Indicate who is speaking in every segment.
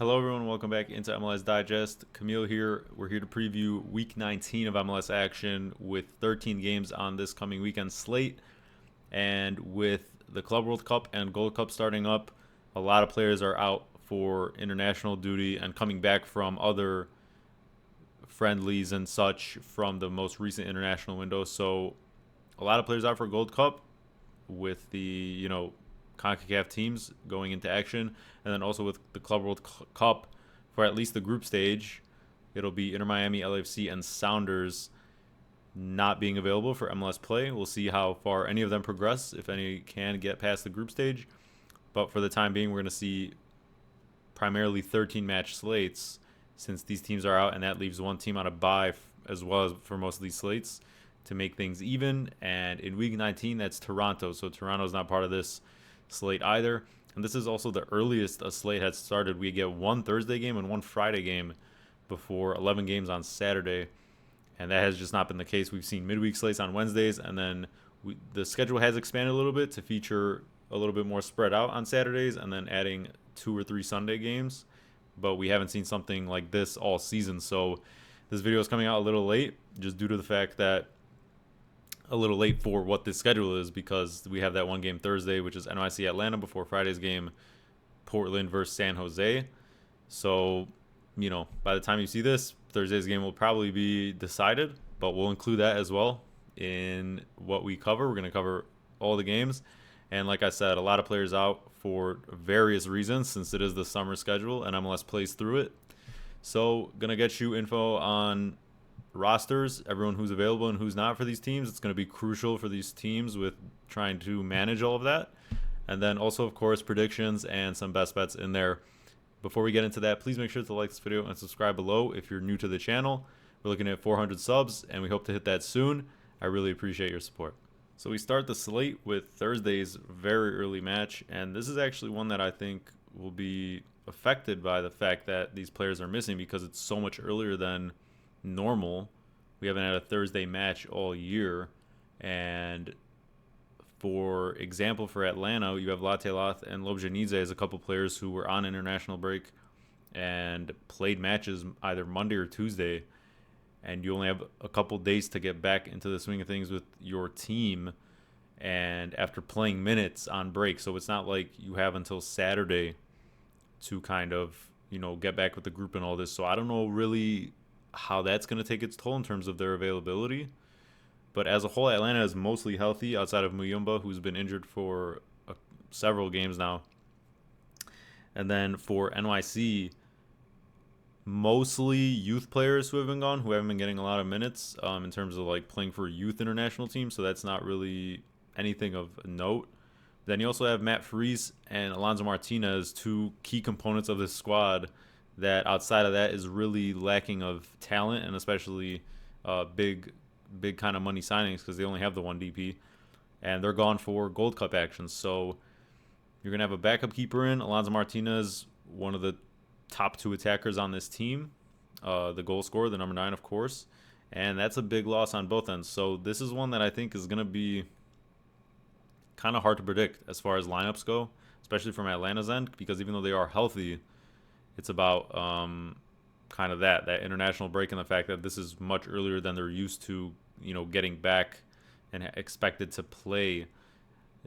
Speaker 1: Hello, everyone. Welcome back into MLS Digest. Camille here. We're here to preview Week 19 of MLS action with 13 games on this coming weekend slate. And with the Club World Cup and Gold Cup starting up, a lot of players are out for international duty and coming back from other friendlies and such from the most recent international window. So a lot of players out for Gold Cup with the CONCACAF teams going into action, and then also with the Club World Cup for at least the group stage. It'll be Inter Miami, LAFC, and Sounders not being available for MLS play. We'll see how far any of them progress, if any can get past the group stage. But for the time being, we're going to see primarily 13 match slates since these teams are out, and that leaves one team on a bye as well as for most of these slates to make things even. And in week 19, that's Toronto. So Toronto's not part of this slate either. And this is also the earliest a slate has started. We get one Thursday game and one Friday game before 11 games on Saturday. And that has just not been the case. We've seen midweek slates on Wednesdays, and then the schedule has expanded a little bit to feature a little bit more spread out on Saturdays and then adding 2 or 3 Sunday games. But we haven't seen something like this all season. So this video is coming out a little late just due to the fact that a little late for what this schedule is, because we have that one game Thursday, which is NYC Atlanta, before Friday's game Portland versus San Jose. So, by the time you see this, Thursday's game will probably be decided, but we'll include that as well in what we cover. We're going to cover all the games. And like I said, a lot of players out for various reasons since it is the summer schedule and MLS plays through it. So, going to get you info on rosters, everyone who's available and who's not for these teams. It's going to be crucial for these teams with trying to manage all of that. And then also, of course, predictions and some best bets in there. Before we get into that, please make sure to like this video and subscribe below if you're new to the channel. We're looking at 400 subs, and we hope to hit that soon. I really appreciate your support. So we start the slate with Thursday's very early match, and this is actually one that I think will be affected by the fact that these players are missing because it's so much earlier than normal. We haven't had a Thursday match all year. And for example, for Atlanta, you have Latelath and Lobjanidze as a couple players who were on international break and played matches either Monday or Tuesday, and you only have a couple days to get back into the swing of things with your team, and after playing minutes on break. So it's not like you have until Saturday to kind of get back with the group and all this. So I don't know really how that's going to take its toll in terms of their availability. But as a whole, Atlanta is mostly healthy outside of Muyumba, who's been injured for several games now. And then for NYC, mostly youth players who have been gone, who haven't been getting a lot of minutes in terms of like playing for youth international teams. So that's not really anything of note. Then you also have Matt Freese and Alonso Martinez, two key components of this squad that outside of that is really lacking of talent, and especially big kind of money signings, because they only have the one DP, and they're gone for Gold Cup actions. So you're going to have a backup keeper in Alonso Martinez, one of the top 2 attackers on this team, the goal scorer, the number 9, of course, and that's a big loss on both ends. So this is one that I think is going to be kind of hard to predict as far as lineups go, especially from Atlanta's end, because even though they are healthy, it's about kind of that international break, and the fact that this is much earlier than they're used to, getting back and expected to play,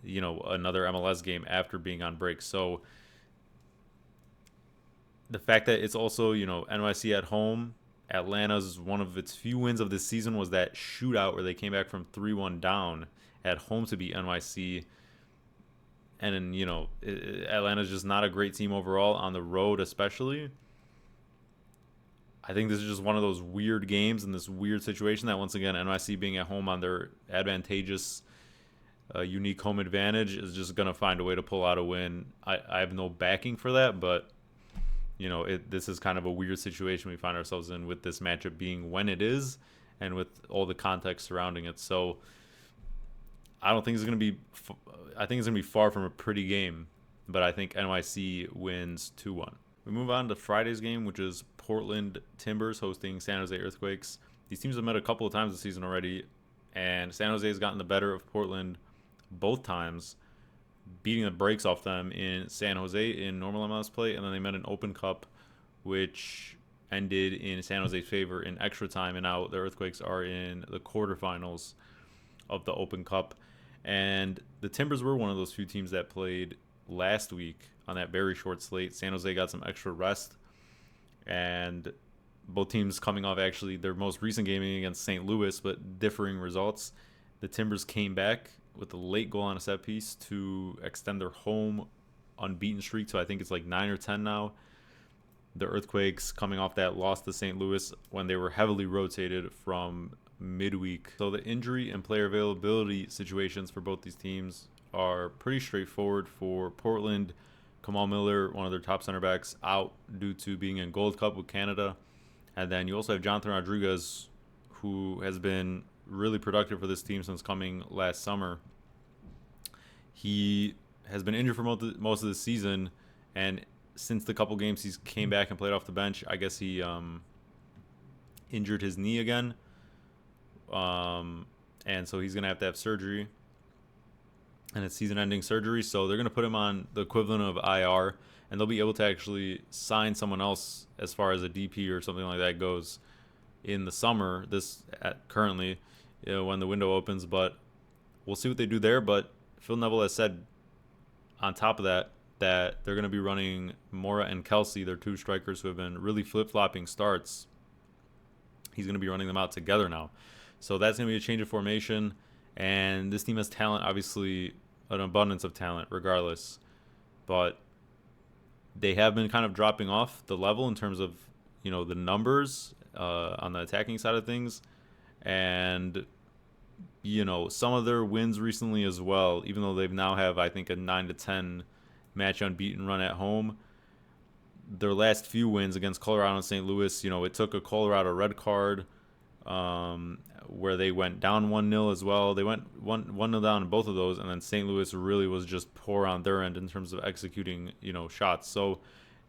Speaker 1: another MLS game after being on break. So the fact that it's also, NYC at home, Atlanta's one of its few wins of this season was that shootout where they came back from 3-1 down at home to beat NYC. And then, Atlanta's just not a great team overall on the road, especially. I think this is just one of those weird games in this weird situation that, once again, NYC being at home on their advantageous, unique home advantage is just going to find a way to pull out a win. I have no backing for that, but, this is kind of a weird situation we find ourselves in with this matchup being when it is and with all the context surrounding it. So I don't think it's going to be I think it's going to be far from a pretty game, but I think NYC wins 2-1. We move on to Friday's game, which is Portland Timbers hosting San Jose Earthquakes. These teams have met a couple of times this season already, and San Jose has gotten the better of Portland both times, beating the brakes off them in San Jose in normal MLS play, and then they met an Open Cup which ended in San Jose's favor in extra time, and now the Earthquakes are in the quarterfinals of the Open Cup. And the Timbers were one of those few teams that played last week on that very short slate. San Jose got some extra rest, and both teams coming off actually their most recent game against St. Louis, but differing results. The Timbers came back with a late goal on a set piece to extend their home unbeaten streak, so I think it's like 9 or 10 now. The Earthquakes coming off that loss to St. Louis when they were heavily rotated from midweek. So the injury and player availability situations for both these teams are pretty straightforward. For Portland, Kamal Miller, one of their top center backs, out due to being in Gold Cup with Canada. And then you also have Jonathan Rodriguez, who has been really productive for this team since coming last summer. He has been injured for most of the season, and since the couple games he's came back and played off the bench, I guess he injured his knee again. And so he's going to have surgery. And it's season-ending surgery, so they're going to put him on the equivalent of IR, and they'll be able to actually sign someone else as far as a DP or something like that goes in the summer, currently, when the window opens. But we'll see what they do there. But Phil Neville has said on top of that they're going to be running Mora and Kelsey, their two strikers who have been really flip-flopping starts. He's going to be running them out together now. So that's going to be a change of formation. And this team has talent, obviously an abundance of talent regardless. But they have been kind of dropping off the level in terms of, the numbers on the attacking side of things. And, some of their wins recently as well, even though they now have, I think, a 9-10 match unbeaten run at home. Their last few wins against Colorado and St. Louis, it took a Colorado red card where they went down 1-0 as well. They went 1-0 down in both of those, and then St. Louis really was just poor on their end in terms of executing, shots. So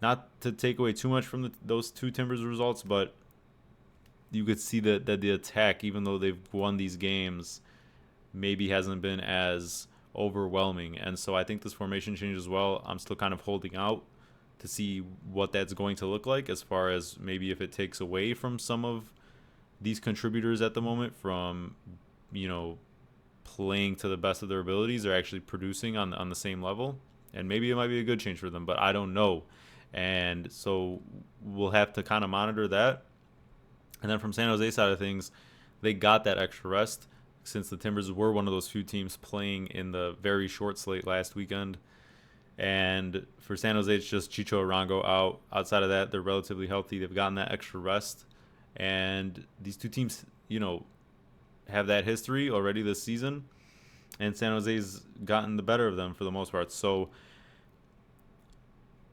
Speaker 1: not to take away too much from those two Timbers results, but you could see that the attack, even though they've won these games, maybe hasn't been as overwhelming. And so I think this formation change as well, I'm still kind of holding out to see what that's going to look like, as far as maybe if it takes away from some of these contributors at the moment from, playing to the best of their abilities. They're actually producing on the same level, and maybe it might be a good change for them, but I don't know. And so we'll have to kind of monitor that. And then from San Jose side of things, they got that extra rest, since the Timbers were one of those few teams playing in the very short slate last weekend. And for San Jose, it's just Chicho Arango out. Outside of that, they're relatively healthy. They've gotten that extra rest. And these two teams, have that history already this season. And San Jose's gotten the better of them for the most part. So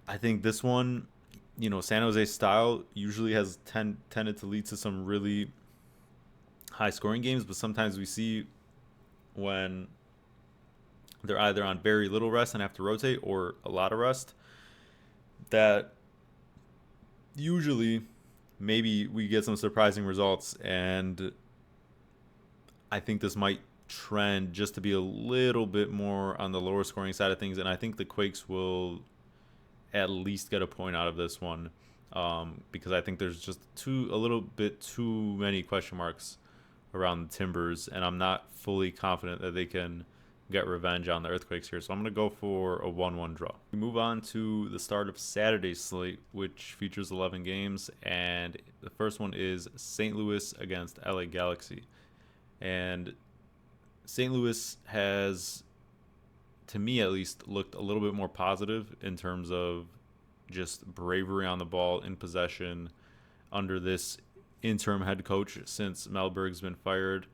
Speaker 1: I think this one, San Jose's style usually has tended to lead to some really high-scoring games, but sometimes we see when they're either on very little rest and have to rotate, or a lot of rest, that usually maybe we get some surprising results. And I think this might trend just to be a little bit more on the lower scoring side of things, and I think the Quakes will at least get a point out of this one, because I think there's just a little bit too many question marks around the Timbers, and I'm not fully confident that they can get revenge on the Earthquakes here. So I'm going to go for a 1-1 draw. We move on to the start of Saturday's slate, which features 11 games, and the first one is St. Louis against LA Galaxy. And St. Louis has, to me at least, looked a little bit more positive in terms of just bravery on the ball, in possession, under this interim head coach since Melberg's been fired.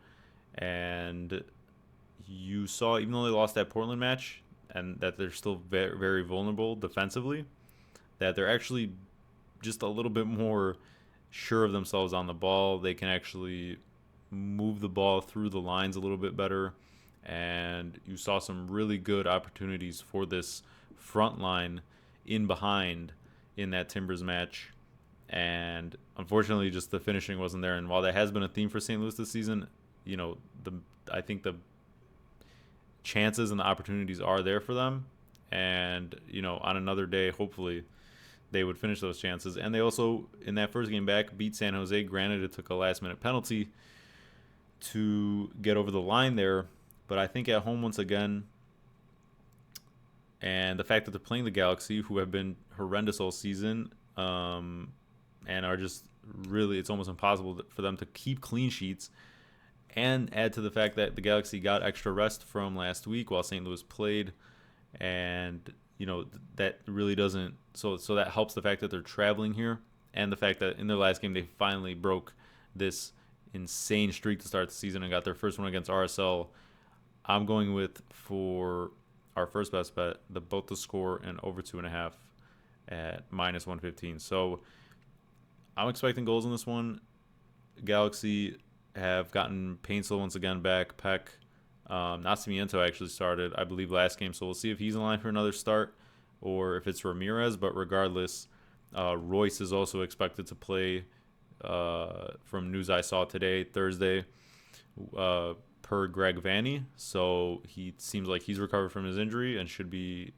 Speaker 1: And you saw, even though they lost that Portland match, and that they're still very, very vulnerable defensively, that they're actually just a little bit more sure of themselves on the ball. They can actually move the ball through the lines a little bit better. And you saw some really good opportunities for this front line in behind in that Timbers match. And unfortunately, just the finishing wasn't there. And while that has been a theme for St. Louis this season, I think the chances and the opportunities are there for them. And, on another day, hopefully, they would finish those chances. And they also, in that first game back, beat San Jose. Granted, it took a last-minute penalty to get over the line there. But I think at home once again, and the fact that they're playing the Galaxy, who have been horrendous all season, and are just really, it's almost impossible for them to keep clean sheets, and add to the fact that the Galaxy got extra rest from last week while St. Louis played, and that really doesn't, so that helps the fact that they're traveling here, and the fact that in their last game they finally broke this insane streak to start the season and got their first one against RSL. I'm going with, for our first best bet, both the score and over 2.5 at -115. So I'm expecting goals in this one. Galaxy have gotten Paintsel once again back. Peck, Nascimento actually started, I believe, last game. So we'll see if he's in line for another start or if it's Ramirez. But regardless, Royce is also expected to play, from news I saw today, Thursday, per Greg Vanney. So he seems like he's recovered from his injury and should be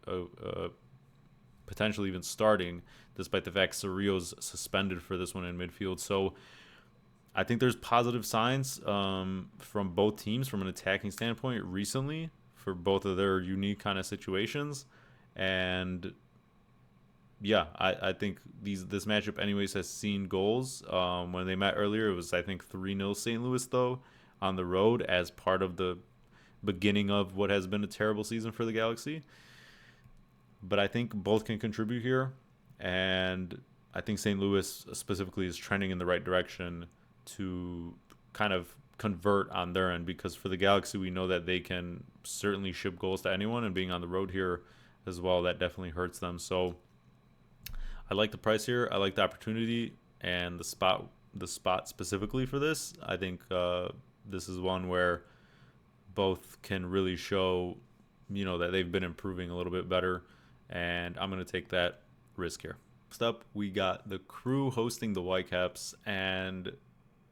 Speaker 1: potentially even starting, despite the fact Cerrillo's suspended for this one in midfield. So I think there's positive signs from both teams from an attacking standpoint recently for both of their unique kind of situations. And yeah, I think this matchup anyways has seen goals. When they met earlier, it was, I think, 3-0 St. Louis, though, on the road as part of the beginning of what has been a terrible season for the Galaxy. But I think both can contribute here, and I think St. Louis specifically is trending in the right direction to kind of convert on their end, because for the Galaxy, we know that they can certainly ship goals to anyone, and being on the road here as well, that definitely hurts them. So I like the price here. I like the opportunity and the spot specifically for this. I think this is one where both can really show, that they've been improving a little bit better, and I'm going to take that risk here. Next up, we got the Crew hosting the Whitecaps, and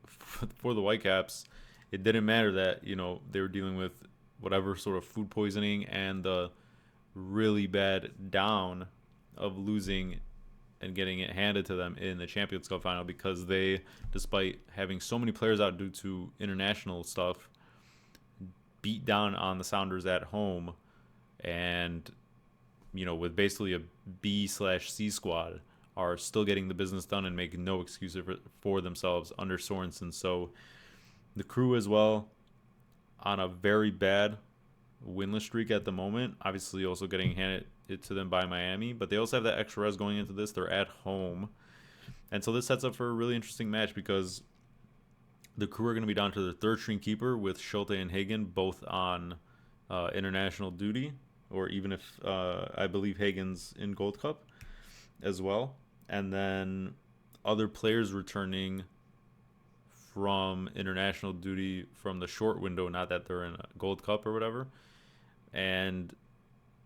Speaker 1: for the Whitecaps, it didn't matter that, they were dealing with whatever sort of food poisoning and the really bad down of losing and getting it handed to them in the Champions Cup final, because they, despite having so many players out due to international stuff, beat down on the Sounders at home, and with basically a B/C squad, are still getting the business done and make no excuses for themselves under Sorensen. So the Crew as well, on a very bad winless streak at the moment, obviously also getting handed it to them by Miami, but they also have that extra rest going into this. They're at home, and so this sets up for a really interesting match, because the Crew are going to be down to their third string keeper with Schulte and Hagen both on international duty, or even if I believe Hagen's in Gold Cup as well, and then other players returning from international duty from the short window, not that they're in a Gold Cup or whatever, and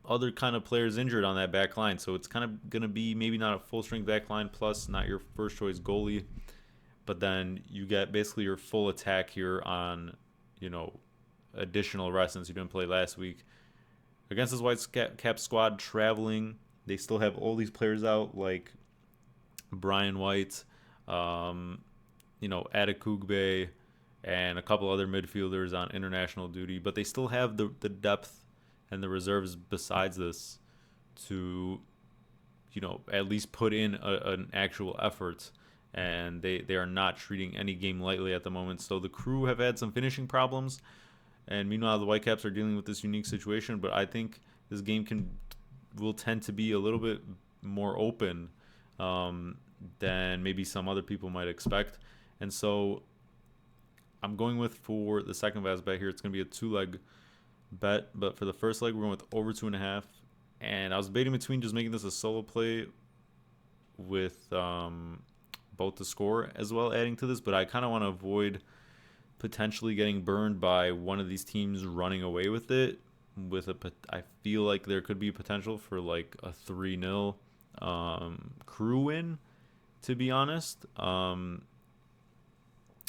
Speaker 1: other kind of players injured on that back line. So it's kind of going to be maybe not a full strength back line, plus not your first choice goalie, but then you get basically your full attack here on, additional rest since you didn't play last week. Against this Whitecaps squad traveling, they still have all these players out, like Brian White, Adekugbe, and a couple other midfielders on international duty, but they still have the depth and the reserves besides this to, at least put in an actual effort, and they are not treating any game lightly at the moment. So the Crew have had some finishing problems, and meanwhile the Whitecaps are dealing with this unique situation, but I think this game will tend to be a little bit more open than maybe some other people might expect. And so I'm going with, for the second best bet here, it's going to be a 2-leg bet, but for the first leg we're going with over 2.5, and I was debating between just making this a solo play with both the score as well adding to this, but I kind of want to avoid potentially getting burned by one of these teams running away with it. I feel like there could be potential for like a 3-0 Crew win, to be honest.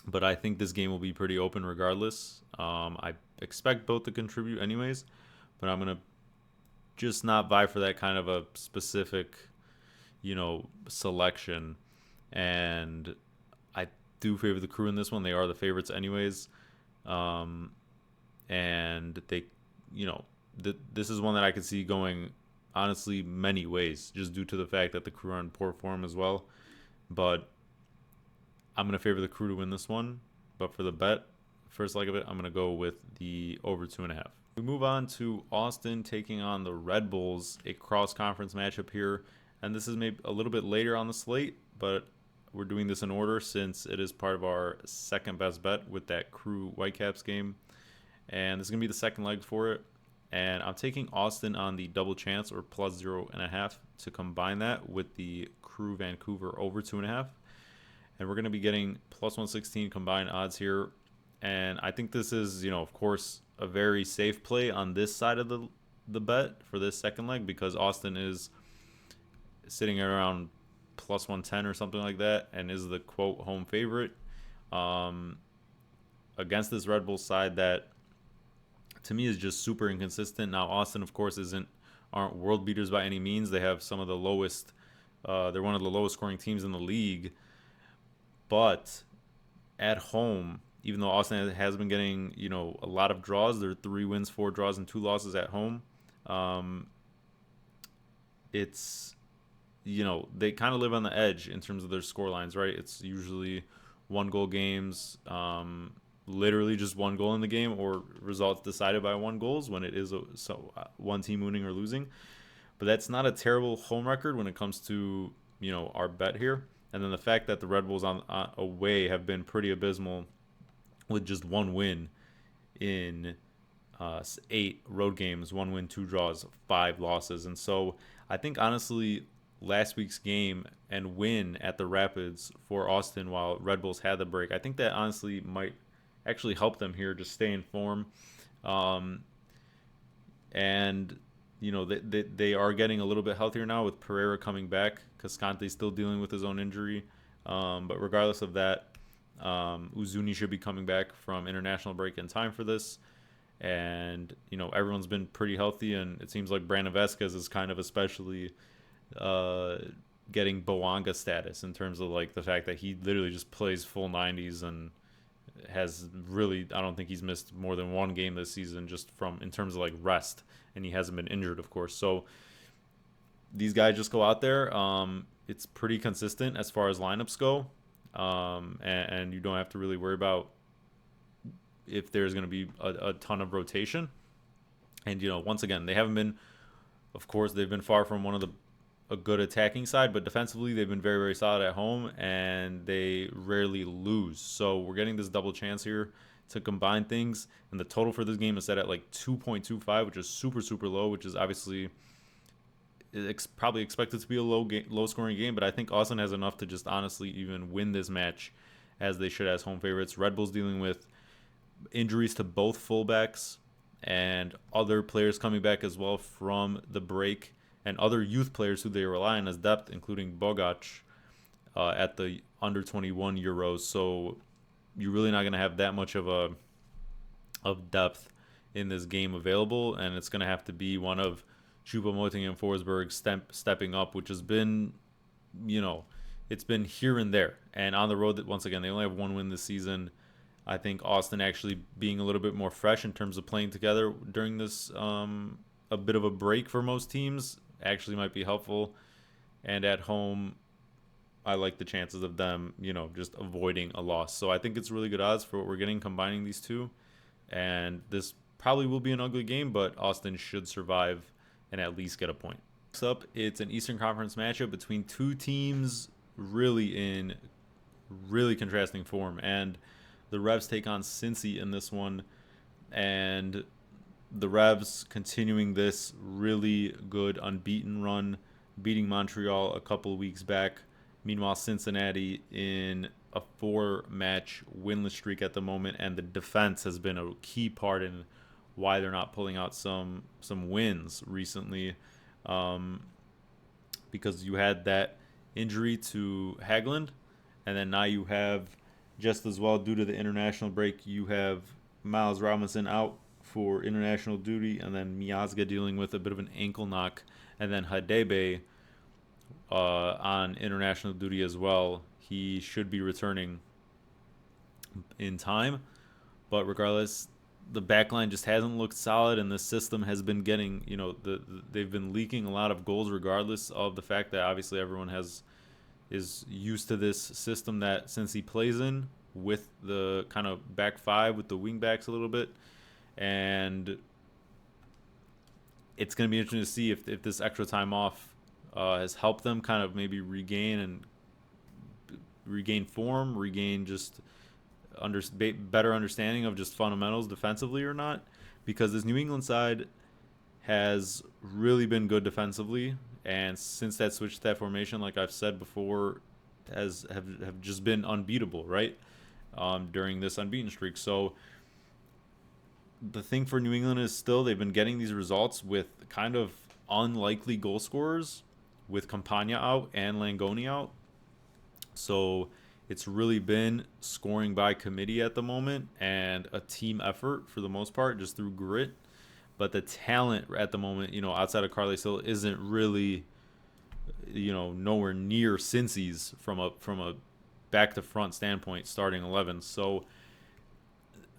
Speaker 1: But I think this game will be pretty open regardless. I expect both to contribute anyways, but I'm going to just not vie for that kind of a specific, selection. And I do favor the Crew in this one. They are the favorites anyways. And they, this is one that I could see going, honestly, many ways, just due to the fact that the Crew are in poor form as well. But I'm going to favor the Crew to win this one. But for the bet, first leg of it, I'm going to go with the over 2.5. We move on to Austin taking on the Red Bulls, a cross-conference matchup here. And this is maybe a little bit later on the slate, but we're doing this in order since it is part of our second best bet with that Crew Whitecaps game. And this is going to be the second leg for it. And I'm taking Austin on the double chance, or plus 0.5, to combine that with the Crew Vancouver over 2.5. And we're going to be getting plus 116 combined odds here. And I think this is, of course, a very safe play on this side of the bet for this second leg, because Austin is sitting around plus 110 or something like that, and is the quote home favorite against this Red Bull side that to me is just super inconsistent. Now Austin, of course, aren't world beaters by any means. They have some of the lowest they're one of the lowest scoring teams in the league, but at home, even though Austin has been getting a lot of draws, they're 3 wins, 4 draws, and 2 losses at home. It's they kind of live on the edge in terms of their score lines, right? It's usually 1-goal games, literally just 1 goal in the game, or results decided by 1 goals when it is one team winning or losing. But that's not a terrible home record when it comes to our bet here. And then the fact that the Red Bulls on away have been pretty abysmal, with just 1 win in 8 road games, 1 win, 2 draws, 5 losses. And so I think honestly last week's game and win at the Rapids for Austin while Red Bulls had the break, I think that honestly might actually help them here just stay in form. And they are getting a little bit healthier now with Pereira coming back. Cascante's still dealing with his own injury. But regardless of that, Uzuni should be coming back from international break in time for this. And, everyone's been pretty healthy, and it seems like Brandon Vasquez is kind of especially getting Boanga status in terms of like the fact that he literally just plays full 90s and has really, I don't think he's missed more than 1 game this season just in terms of like rest, and he hasn't been injured, of course. So these guys just go out there. It's pretty consistent as far as lineups go, and you don't have to really worry about if there's going to be a ton of rotation. And once again, they haven't been, of course, they've been far from a good attacking side, but defensively they've been very, very solid at home, and they rarely lose. So we're getting this double chance here to combine things, and the total for this game is set at like 2.25, which is super, super low, which is obviously probably expected to be a low scoring game. But I think Austin has enough to just honestly even win this match, as they should as home favorites. Red Bull's dealing with injuries to both fullbacks and other players coming back as well from the break, and other youth players who they rely on as depth, including Bogac at the under 21 Euros. So you're really not going to have that much of depth in this game available, and it's going to have to be one of Choupo-Moting and Forsberg stepping up, which has been, it's been here and there. And on the road, once again, they only have 1 win this season. I think Austin actually being a little bit more fresh in terms of playing together during this a bit of a break for most teams actually might be helpful. And at home, I like the chances of them, just avoiding a loss. So I think it's really good odds for what we're getting combining these two. And this probably will be an ugly game, but Austin should survive and at least get a point. Next up, it's an Eastern Conference matchup between 2 teams really in really contrasting form. And the Revs take on Cincy in this one. And the Revs continuing this really good unbeaten run, beating Montreal a couple of weeks back. Meanwhile, Cincinnati in a 4-match winless streak at the moment, and the defense has been a key part in why they're not pulling out some wins recently, because you had that injury to Haglund, and then now you have, just as well due to the international break, you have Miles Robinson out for international duty, and then Miazga dealing with a bit of an ankle knock, and then Hadebe on international duty as well. He should be returning in time. But regardless, the back line just hasn't looked solid, and the system has been getting, they've been leaking a lot of goals, regardless of the fact that obviously everyone is used to this system that since he plays in with the kind of back five with the wing backs a little bit, and it's going to be interesting to see if this extra time off has helped them kind of maybe regain form, regain just better understanding of just fundamentals defensively or not, because this New England side has really been good defensively, and since that switch to that formation, like I've said before, have just been unbeatable, right? During this unbeaten streak. So the thing for New England is still they've been getting these results with kind of unlikely goal scorers, with Campagna out and Langoni out. So it's really been scoring by committee at the moment and a team effort for the most part, just through grit. But the talent at the moment, outside of Carly Hill, isn't really, nowhere near Cincy's from a back to front standpoint, starting 11. So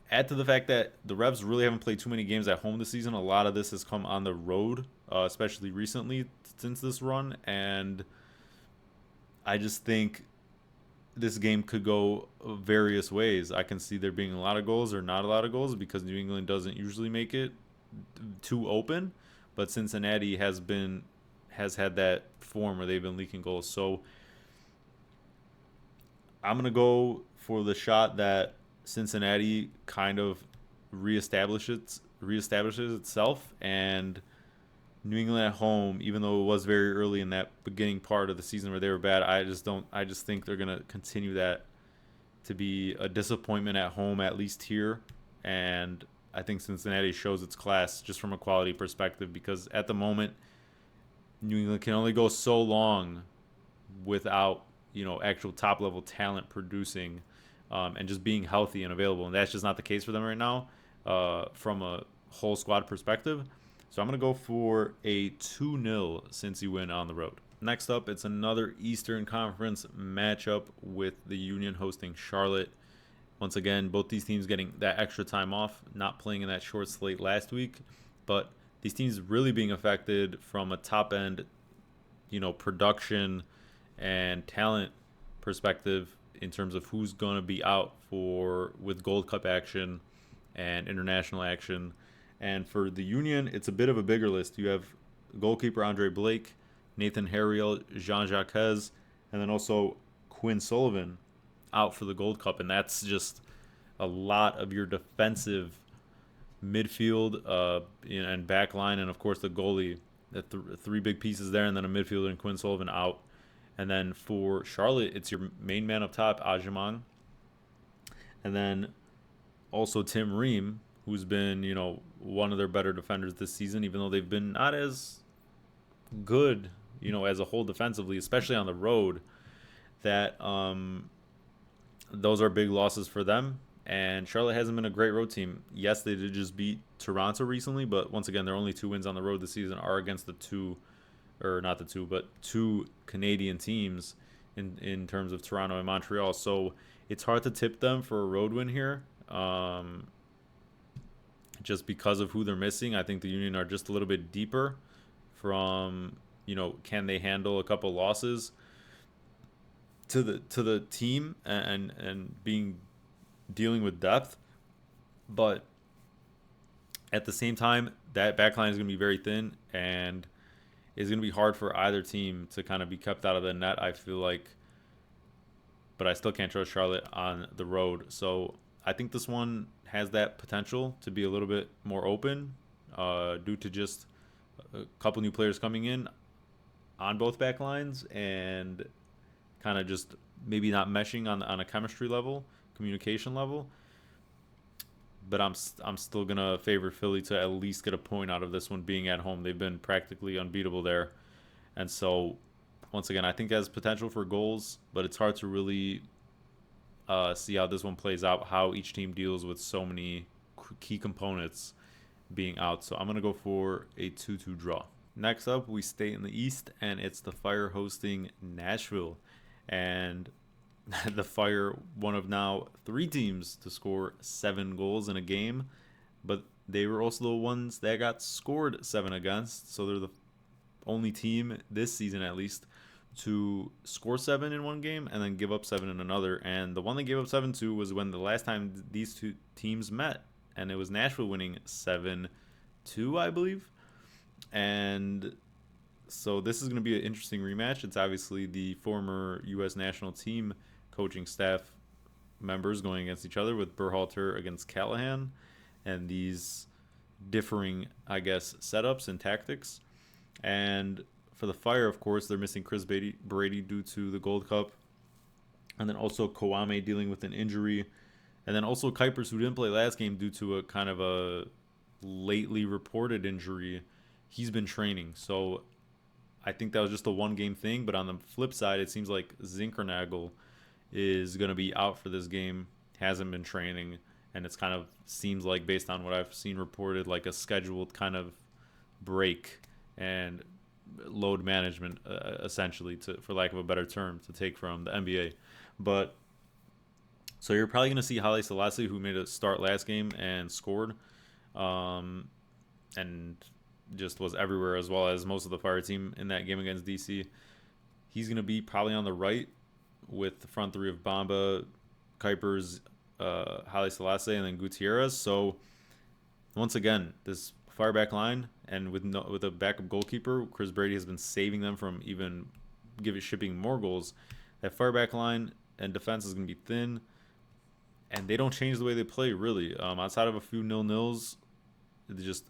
Speaker 1: add to the fact that the Revs really haven't played too many games at home this season. A lot of this has come on the road, especially recently since this run. And I just think this game could go various ways. I can see there being a lot of goals or not a lot of goals, because New England doesn't usually make it too open, but Cincinnati has had that form where they've been leaking goals. So I'm going to go for the shot that Cincinnati kind of reestablishes itself, and New England at home, even though it was very early in that beginning part of the season where they were bad, I just think they're going to continue that to be a disappointment at home, at least here. And I think Cincinnati shows its class just from a quality perspective, because at the moment, New England can only go so long without, actual top level talent producing and just being healthy and available. And that's just not the case for them right now from a whole squad perspective. So I'm going to go for a 2-0 Cincy win on the road. Next up, it's another Eastern Conference matchup with the Union hosting Charlotte. Once again, both these teams getting that extra time off, not playing in that short slate last week. But these teams really being affected from a top-end, production and talent perspective in terms of who's going to be out with Gold Cup action and international action. And for the Union, it's a bit of a bigger list. You have goalkeeper Andre Blake, Nathan Harriel, Jean-Jacques, and then also Quinn Sullivan out for the Gold Cup. And that's just a lot of your defensive midfield and back line, and, of course, the goalie. The three big pieces there, and then a midfielder and Quinn Sullivan out. And then for Charlotte, it's your main man up top, Ajimang. And then also Tim Ream, who's been, one of their better defenders this season, even though they've been not as good, as a whole defensively, especially on the road, that those are big losses for them. And Charlotte hasn't been a great road team. Yes, they did just beat Toronto recently, but once again, their only 2 wins on the road this season are against two Canadian teams in terms of Toronto and Montreal. So it's hard to tip them for a road win here. Just because of who they're missing. I think the Union are just a little bit deeper from, can they handle a couple losses to the team and dealing with depth. But at the same time, that backline is going to be very thin, and it's going to be hard for either team to kind of be kept out of the net, I feel like. But I still can't trust Charlotte on the road. So I think this one has that potential to be a little bit more open due to just a couple new players coming in on both back lines and kind of just maybe not meshing on a chemistry level, communication level. But I'm still going to favor Philly to at least get a point out of this one being at home. They've been practically unbeatable there. And so, once again, I think it has potential for goals, but it's hard to really see how this one plays out, how each team deals with so many key components being out. So I'm going to go for a 2-2 draw. Next up, we stay in the East, and it's the Fire hosting Nashville. And the Fire, one of now 3 teams to score 7 goals in a game, but they were also the ones that got scored 7 against. So they're the only team this season, at least, to score 7 in one game and then give up 7 in another. And the one they gave up 7 to was when the last time these two teams met, and it was Nashville winning 7-2, I believe. And so this is going to be an interesting rematch. It's obviously the former U.S. national team coaching staff members going against each other, with Berhalter against Callahan, and these differing, I guess, setups and tactics. And for the Fire, of course, they're missing Chris Brady due to the Gold Cup, and then also Kawame dealing with an injury, and then also Kuipers, who didn't play last game due to a kind of a lately reported injury. He's been training, so I think that was just a one-game thing. But on the flip side, it seems like Zinkernagel is going to be out for this game, hasn't been training, and it's kind of seems like, based on what I've seen reported, like a scheduled kind of break and load management, essentially, for lack of a better term, to take from the NBA. But so you're probably going to see Haile Selassie, who made a start last game and scored, and just was everywhere, as well as most of the Fire team in that game against DC. He's going to be probably on the right with the front 3 of Bamba, Kuipers, Haile Selassie, and then Gutierrez. So once again, this Fire back line, and with a backup goalkeeper, Chris Brady has been saving them from even shipping more goals. That Fire back line and defense is going to be thin, and they don't change the way they play, really. Outside of a few 0-0s, just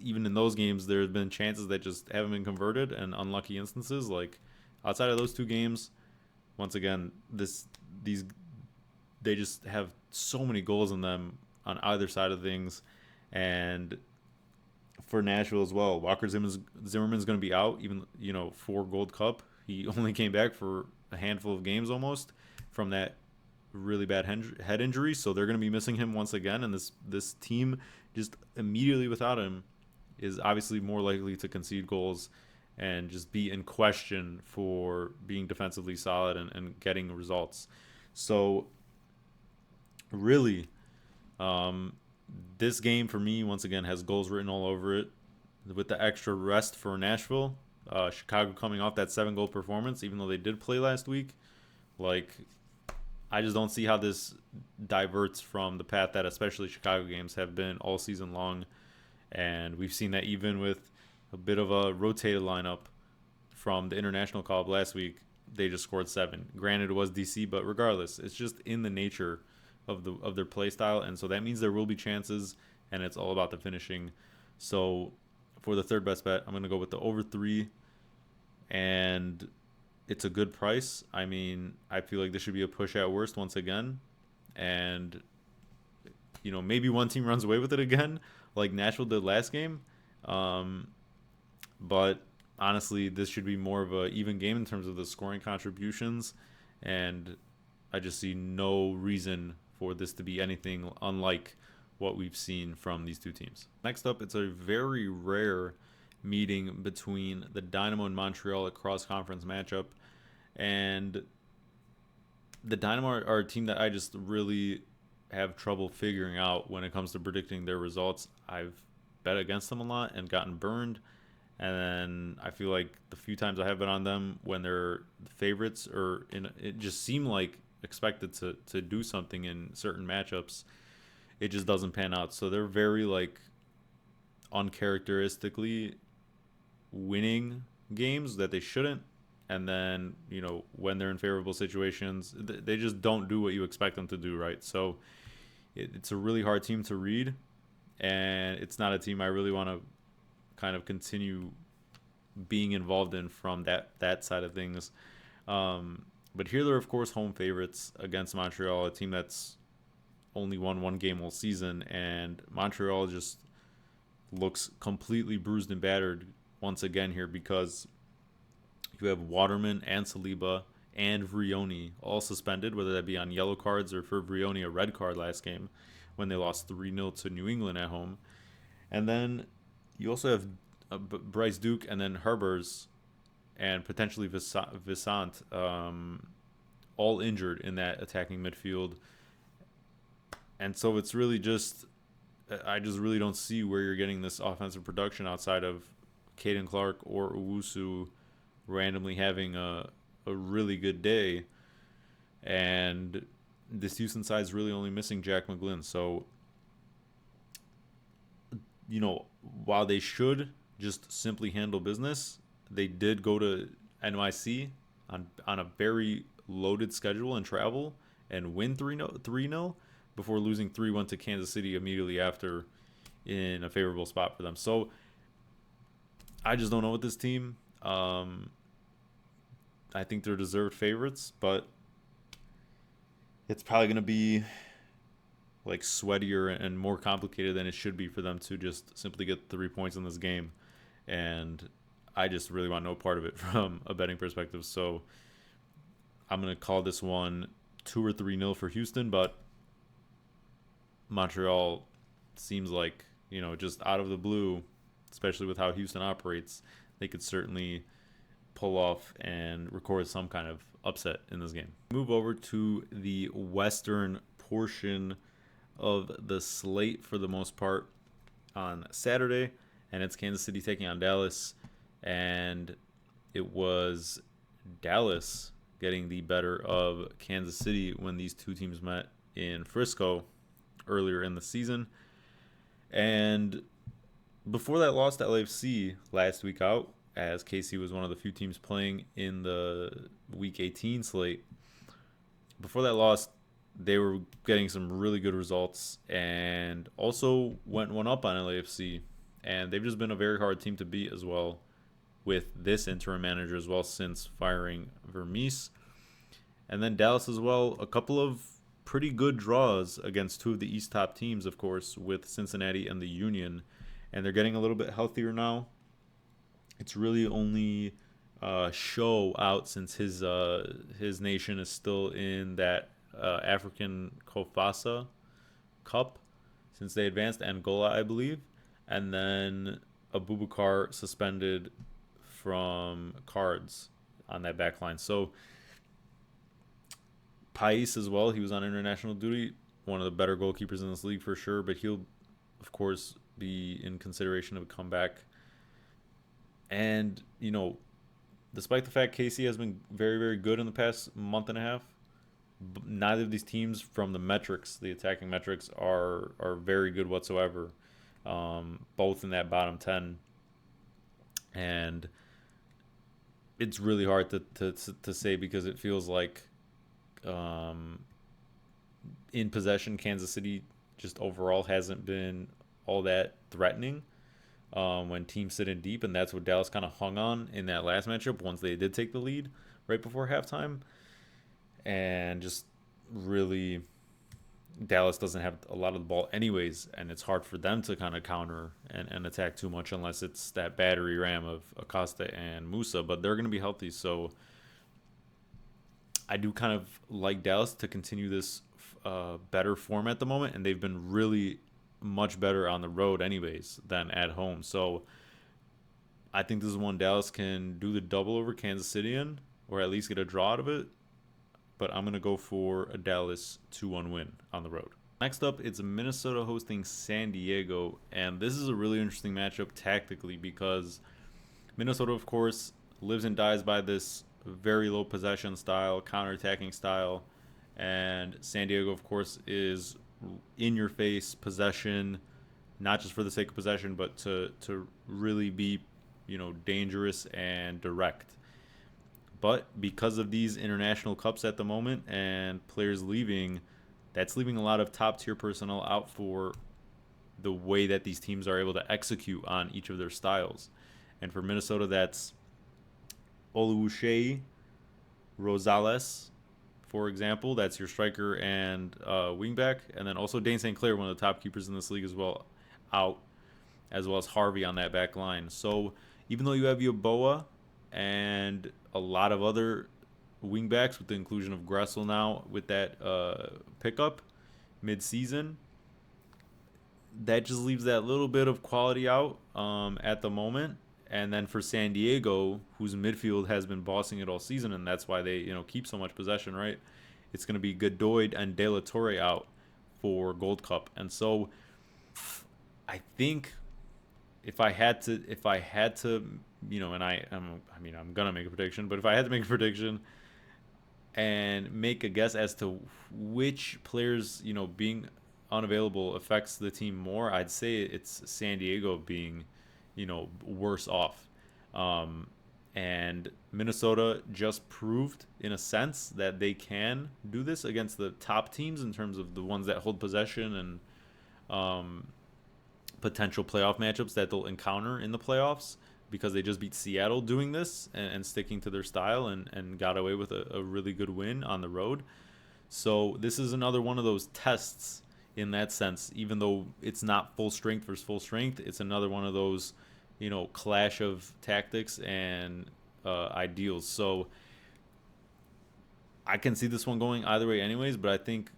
Speaker 1: even in those games, there have been chances that just haven't been converted, and unlucky instances. Like outside of those 2 games, once again, they just have so many goals in them on either side of things. And for Nashville as well, Walker Zimmerman's going to be out, even for Gold Cup. He only came back for a handful of games almost from that really bad head injury, so they're going to be missing him once again. And this team, just immediately without him, is obviously more likely to concede goals and just be in question for being defensively solid and getting results. So really, this game for me, once again, has goals written all over it. With the extra rest for Nashville, Chicago coming off that 7-goal performance, even though they did play last week, I just don't see how this diverts from the path that especially Chicago games have been all season long. And we've seen that even with a bit of a rotated lineup from the international call-up last week, they just scored 7. Granted, it was DC, but regardless, it's just in the nature of their play style. And so that means there will be chances, and it's all about the finishing. So for the third best bet, I'm going to go with the over 3, and it's a good price. I mean, I feel like this should be a push at worst once again. And, maybe one team runs away with it again, like Nashville did last game. But honestly, this should be more of an even game in terms of the scoring contributions. And I just see no reason for this to be anything unlike what we've seen from these 2 teams. Next up, it's a very rare meeting between the Dynamo and Montreal, a cross-conference matchup. And the Dynamo are a team that I just really have trouble figuring out when it comes to predicting their results. I've bet against them a lot and gotten burned. And then I feel like the few times I have been on them when they're the favorites, or it just seemed like expected to do something in certain matchups, it just doesn't pan out. So they're very uncharacteristically winning games that they shouldn't. And then, when they're in favorable situations, they just don't do what you expect them to do, right? So it's a really hard team to read, and it's not a team I really want to kind of continue being involved in from that side of things. But here they're, of course, home favorites against Montreal, a team that's only won 1 game all season, and Montreal just looks completely bruised and battered once again here, because you have Waterman and Saliba and Vrioni all suspended, whether that be on yellow cards or for Vrioni a red card last game when they lost 3-0 to New England at home. And then you also have Bryce Duke, and then Herbers, and potentially Visant, all injured in that attacking midfield. And so it's really just, I just really don't see where you're getting this offensive production outside of Caden Clark or Owusu randomly having a really good day. And this Houston side is really only missing Jack McGlynn. So, while they should just simply handle business, they did go to NYC on a very loaded schedule and travel and win 3-0 before losing 3-1 to Kansas City immediately after in a favorable spot for them. So I just don't know with this team. I think they're deserved favorites, but it's probably going to be like sweatier and more complicated than it should be for them to just simply get 3 points in this game. And I just really want no part of it from a betting perspective. So I'm going to call this one 2 or 3-0 for Houston, but Montreal seems like, just out of the blue, especially with how Houston operates, they could certainly pull off and record some kind of upset in this game. Move over to the western portion of the slate for the most part on Saturday, and it's Kansas City taking on Dallas, and it was Dallas getting the better of Kansas City when these two teams met in Frisco earlier in the season. And before that loss to LAFC last week out, as KC was one of the few teams playing in the Week 18 slate, before that loss, they were getting some really good results and also went one up on LAFC. And they've just been a very hard team to beat as well with this interim manager as well since firing Vermees. And then Dallas as well, a couple of pretty good draws against two of the East top teams, of course, with Cincinnati and the Union. And they're getting a little bit healthier now. It's really only Show out since his nation is still in that African Kofasa Cup since they advanced, Angola, I believe. And then Abubakar suspended from cards on that back line. So Pais as well, he was on international duty, one of the better goalkeepers in this league for sure, but he'll, of course, be in consideration of a comeback. And, despite the fact KC has been very, very good in the past month and a half, neither of these teams from the metrics, the attacking metrics, are very good whatsoever. Both in that bottom 10. And it's really hard to say because it feels like in possession, Kansas City just overall hasn't been all that threatening when teams sit in deep, and that's what Dallas kind of hung on in that last matchup once they did take the lead right before halftime. And just really, Dallas doesn't have a lot of the ball anyways, and it's hard for them to kind of counter and attack too much unless it's that battery ram of Acosta and Musa, but they're going to be healthy. So I do kind of like Dallas to continue this better form at the moment, and they've been really much better on the road anyways than at home. So I think this is one Dallas can do the double over Kansas City in, or at least get a draw out of it. But I'm going to go for a Dallas 2-1 win on the road. Next up, it's Minnesota hosting San Diego, and this is a really interesting matchup tactically because Minnesota, of course, lives and dies by this very low possession style, counter-attacking style, and San Diego, of course, is in-your-face possession, not just for the sake of possession, but to really be, dangerous and direct. But because of these international cups at the moment and players leaving, that's leaving a lot of top-tier personnel out for the way that these teams are able to execute on each of their styles. And for Minnesota, that's Oluwaseyi Rosales, for example. That's your striker and wingback. And then also Dane St. Clair, one of the top keepers in this league as well, out, as well as Harvey on that back line. So even though you have Yeboah and a lot of other wingbacks with the inclusion of Gressel now with that pickup mid-season, that just leaves that little bit of quality out at the moment. And then for San Diego, whose midfield has been bossing it all season, and that's why they keep so much possession, right? It's going to be Godoy and De La Torre out for Gold Cup, and so I think if I had to, and I'm gonna make a prediction, but if I had to make a prediction and make a guess as to which players being unavailable affects the team more, I'd say it's San Diego being worse off. Um, and Minnesota just proved, in a sense, that they can do this against the top teams in terms of the ones that hold possession and um, potential playoff matchups that they'll encounter in the playoffs because they just beat Seattle doing this and sticking to their style and got away with a really good win on the road. So this is another one of those tests in that sense. Even though it's not full strength versus full strength, it's another one of those, clash of tactics and ideals. So I can see this one going either way, anyways. But I think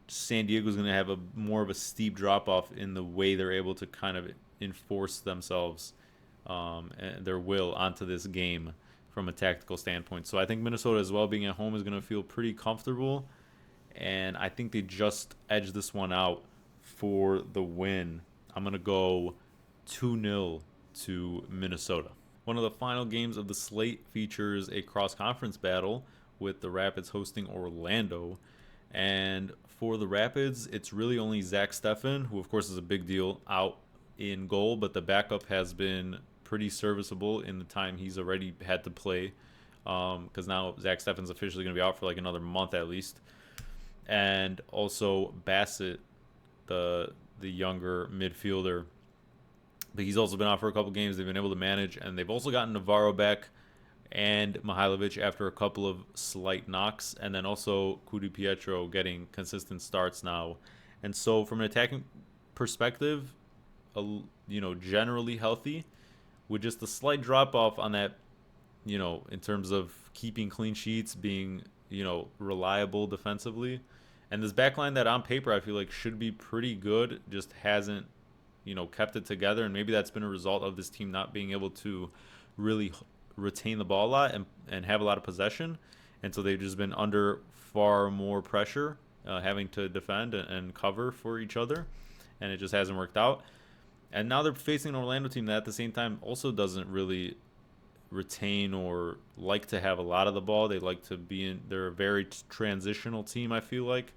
Speaker 1: San Diego's going to have a more of a steep drop off in the way they're able to kind of enforce themselves and their will onto this game from a tactical standpoint. So I think Minnesota as well, being at home, is going to feel pretty comfortable, and I think they just edged this one out for the win. I'm going to go 2-0 to Minnesota. One of the final games of the slate features a cross-conference battle with the Rapids hosting Orlando. And for the Rapids, it's really only Zach Steffen, who of course is a big deal, out in goal, but the backup has been pretty serviceable in the time he's already had to play, because now Zach Steffen's officially going to be out for like another month at least. And also Bassett, the younger midfielder, but he's also been out for a couple games. They've been able to manage, and they've also gotten Navarro back and Mihailovic after a couple of slight knocks, and then also Kudi Pietro getting consistent starts now. And so from an attacking perspective, generally healthy, with just a slight drop off on that, in terms of keeping clean sheets, being, reliable defensively. And this backline that on paper I feel like should be pretty good just hasn't, kept it together. And maybe that's been a result of this team not being able to really retain the ball a lot and have a lot of possession. And so they've just been under far more pressure, having to defend and cover for each other. And it just hasn't worked out. And now they're facing an Orlando team that at the same time also doesn't really retain or like to have a lot of the ball. They like to be in, they're a very transitional team, I feel like.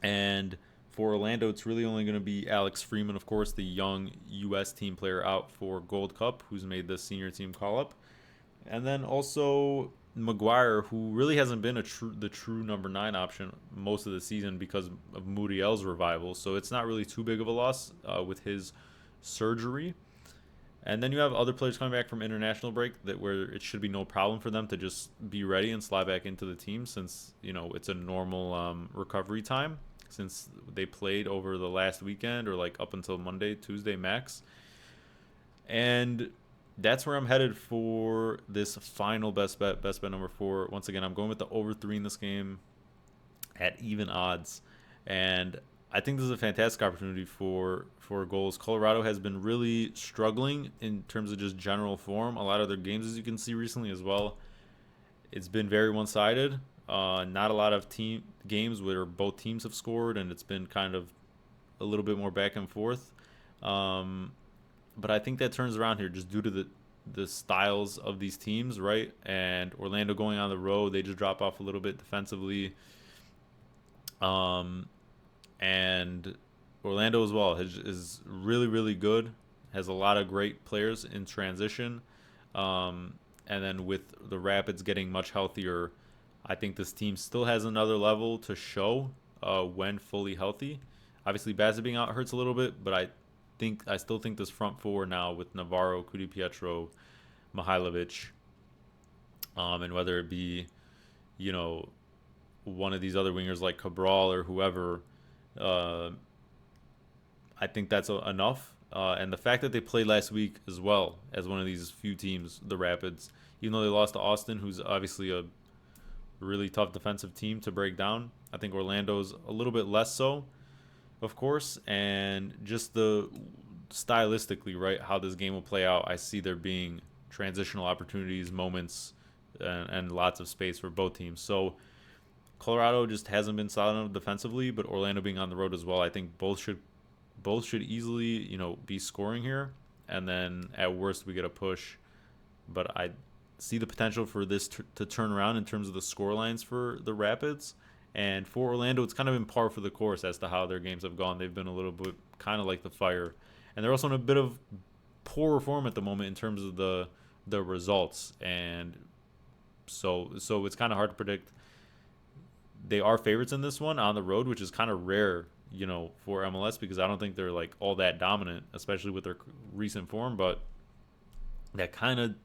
Speaker 1: And for Orlando, it's really only going to be Alex Freeman, of course, the young U.S. team player out for Gold Cup, who's made the senior team call-up. And then also Maguire, who really hasn't been the true number 9 option most of the season because of Muriel's revival. So it's not really too big of a loss with his surgery. And then you have other players coming back from international break where it should be no problem for them to just be ready and slide back into the team since, it's a normal recovery time since they played over the last weekend or like up until Monday, Tuesday max. And that's where I'm headed for this final best bet number 4. Once again, I'm going with the over 3 in this game at even odds. And I think this is a fantastic opportunity for goals. Colorado has been really struggling in terms of just general form. A lot of their games, as you can see recently as well, it's been very one-sided. Not a lot of team games where both teams have scored, and it's been kind of a little bit more back and forth. But I think that turns around here just due to the styles of these teams, right? And Orlando going on the road, they just drop off a little bit defensively. And Orlando as well is really, really good, has a lot of great players in transition. And then with the Rapids getting much healthier, I think this team still has another level to show when fully healthy. Obviously, Bassett being out hurts a little bit, but I still think this front four now with Navarro, Kudi Pietro, Mihailovic, and whether it be, one of these other wingers like Cabral or whoever, I think that's enough. And the fact that they played last week as well as one of these few teams, the Rapids, even though they lost to Austin, who's obviously a really tough defensive team to break down, I think Orlando's a little bit less so. of course, and just the stylistically, right, how this game will play out. I see there being transitional opportunities, moments, and lots of space for both teams. So Colorado just hasn't been solid enough defensively, but Orlando being on the road as well, I think both should easily, be scoring here. And then at worst we get a push, but I see the potential for this to turn around in terms of the score lines for the Rapids. And for Orlando, it's kind of in par for the course as to how their games have gone. They've been a little bit kind of like the Fire, and they're also in a bit of poor form at the moment in terms of the results. And so it's kind of hard to predict. They are favorites in this one on the road, which is kind of rare, for MLS, because I don't think they're like all that dominant, especially with their recent form. But that kind of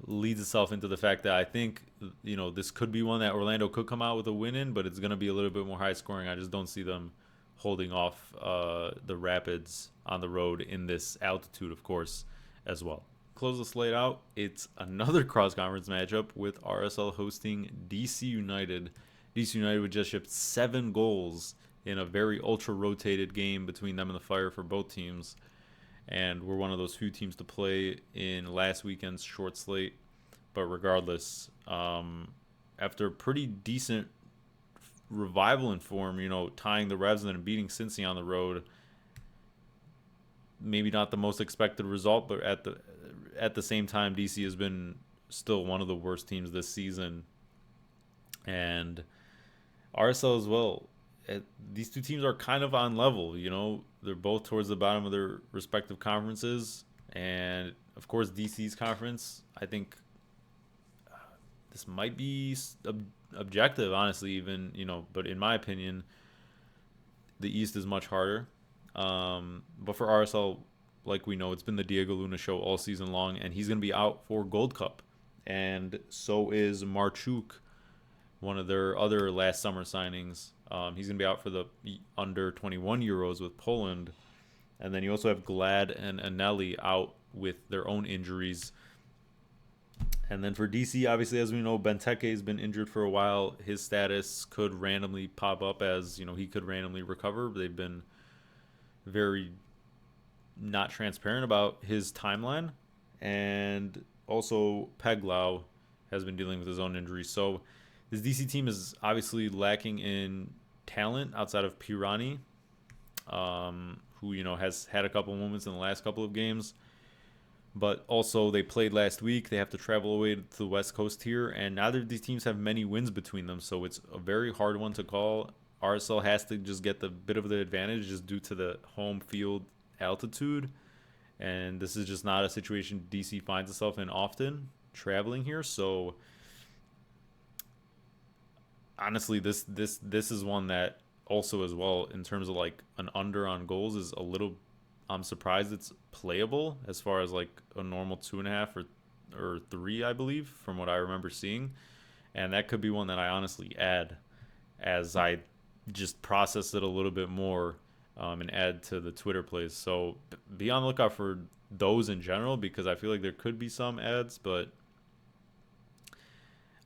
Speaker 1: leads itself into the fact that I think this could be one that Orlando could come out with a win in, but it's going to be a little bit more high scoring. I just don't see them holding off the Rapids on the road in this altitude, of course, as well. Close the slate out. It's another cross conference matchup with RSL hosting DC United. DC United would just shipped 7 goals in a very ultra rotated game between them and the Fire for both teams. And we're one of those few teams to play in last weekend's short slate. But regardless, after a pretty decent revival in form, tying the Revs and then beating Cincinnati on the road, maybe not the most expected result, but at the same time, DC has been still one of the worst teams this season. And RSL as well. These two teams are kind of on level, They're both towards the bottom of their respective conferences. And, of course, DC's conference, I think this might be objective, honestly, even, but in my opinion, the East is much harder. But for RSL, like we know, it's been the Diego Luna show all season long, and he's going to be out for Gold Cup. And so is Marchuk, one of their other last summer signings. He's going to be out for the under 21 Euros with Poland. And then you also have Glad and Anelli out with their own injuries. And then for DC, obviously, as we know, Benteke has been injured for a while. His status could randomly pop up as, he could randomly recover. They've been very not transparent about his timeline. And also Peglau has been dealing with his own injury. So this DC team is obviously lacking in talent outside of Pirani, who, has had a couple moments in the last couple of games. But also they played last week. They have to travel away to the West Coast here, and neither of these teams have many wins between them. So it's a very hard one to call. RSL has to just get the bit of the advantage just due to the home field altitude. And this is just not a situation DC finds itself in often, traveling here. So honestly, this is one that also as well, in terms of like an under on goals, is a little, I'm surprised it's playable as far as like a normal 2.5 or 3, I believe, from what I remember seeing. And that could be one that I honestly add as I just process it a little bit more, and add to the Twitter plays. So be on the lookout for those in general, because I feel like there could be some ads, but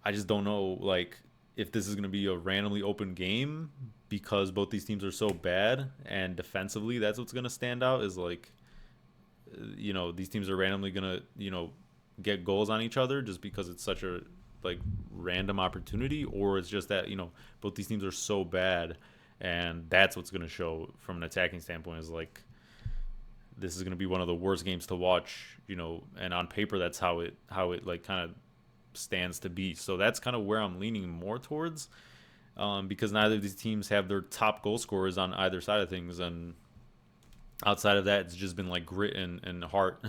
Speaker 1: I just don't know like if this is going to be a randomly open game, because both these teams are so bad, and defensively that's what's going to stand out, is like, these teams are randomly going to, get goals on each other just because it's such a like random opportunity, or it's just that, both these teams are so bad, and that's what's going to show from an attacking standpoint, is like this is going to be one of the worst games to watch, and on paper that's how it like kind of stands to be. So that's kind of where I'm leaning more towards, because neither of these teams have their top goal scorers on either side of things, and outside of that, it's just been like grit and heart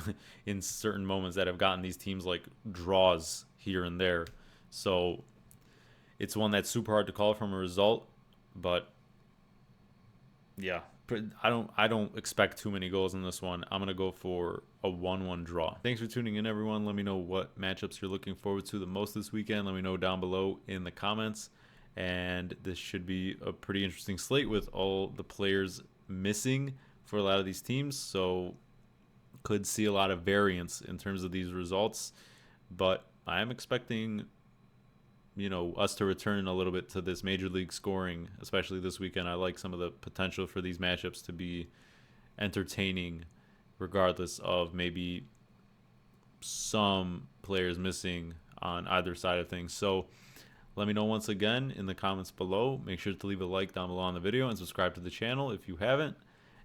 Speaker 1: in certain moments that have gotten these teams like draws here and there. So it's one that's super hard to call from a result, but yeah, I don't expect too many goals in this one. I'm going to go for a 1-1 draw. Thanks for tuning in, everyone. Let me know what matchups you're looking forward to the most this weekend. Let me know down below in the comments. And this should be a pretty interesting slate with all the players missing for a lot of these teams. So could see a lot of variance in terms of these results. But I am expecting us to return a little bit to this major league scoring, especially this weekend. I like some of the potential for these matchups to be entertaining, regardless of maybe some players missing on either side of things. So let me know once again in the comments below. Make sure to leave a like down below on the video and subscribe to the channel if you haven't.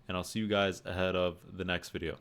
Speaker 1: And I'll see you guys ahead of the next video.